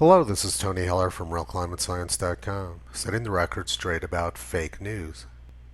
Hello, this is Tony Heller from RealClimateScience.com, setting the record straight about fake news.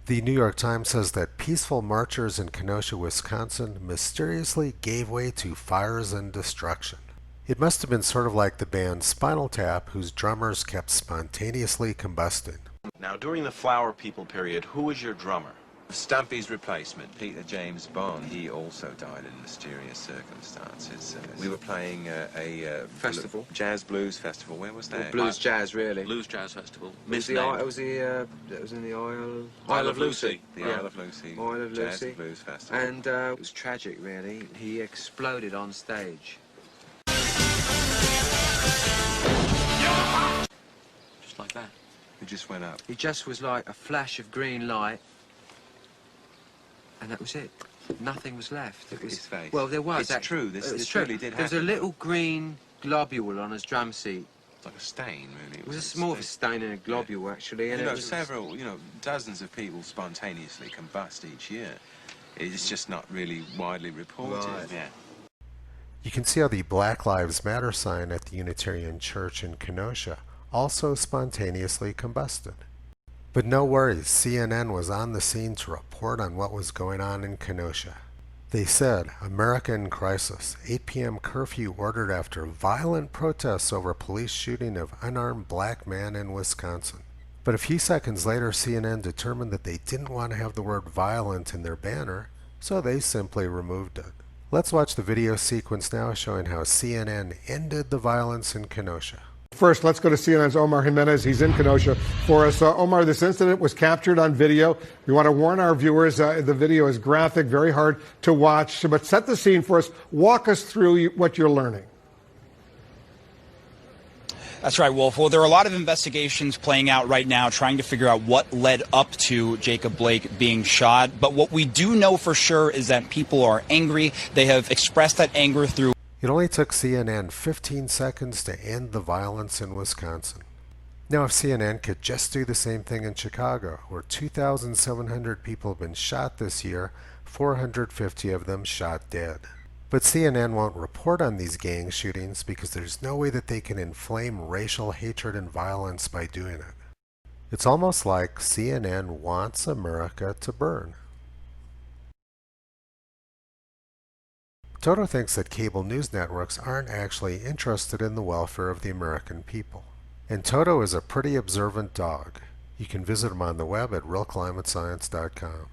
The New York Times says that peaceful marchers in Kenosha, Wisconsin mysteriously gave way to fires and destruction. It must have been sort of like the band Spinal Tap, whose drummers kept spontaneously combusting. Now, during the Flower People period, who was your drummer? Stumpy's replacement, Peter James Bond, he also died in mysterious circumstances. We were playing a festival, jazz blues festival. Where was that? Blues jazz, really. Blues Jazz Festival. It was in the Isle of Lucy. The Isle of Lucy. Isle of Jazz Lucy. and Blues Festival. And it was tragic, really. He exploded on stage. Just like that. It just went up. He just was like a flash of green light, and that was it. Nothing was left. Look at his face. Well, there was. It's true. This true. really did happen. There was a little green globule on his drum seat. It's like a stain, really. It was more of a stain than a globule, actually. And dozens of people spontaneously combust each year. It's just not really widely reported. Right. Yeah. You can see how the Black Lives Matter sign at the Unitarian Church in Kenosha also spontaneously combusted. But no worries, CNN was on the scene to report on what was going on in Kenosha. They said, America in crisis, 8 p.m. curfew ordered after violent protests over police shooting of unarmed black man in Wisconsin. But a few seconds later, CNN determined that they didn't want to have the word violent in their banner, so they simply removed it. Let's watch the video sequence now showing how CNN ended the violence in Kenosha. First, let's go to CNN's Omar Jimenez. He's in Kenosha for us. Omar, this incident was captured on video. We want to warn our viewers, the video is graphic, very hard to watch. But set the scene for us. Walk us through what you're learning. That's right, Wolf. Well, there are a lot of investigations playing out right now trying to figure out what led up to Jacob Blake being shot. But what we do know for sure is that people are angry. They have expressed that anger through. It only took CNN 15 seconds to end the violence in Wisconsin. Now, if CNN could just do the same thing in Chicago, where 2,700 people have been shot this year, 450 of them shot dead. But CNN won't report on these gang shootings because there's no way that they can inflame racial hatred and violence by doing it. It's almost like CNN wants America to burn. Toto thinks that cable news networks aren't actually interested in the welfare of the American people. And Toto is a pretty observant dog. You can visit him on the web at realclimatescience.com.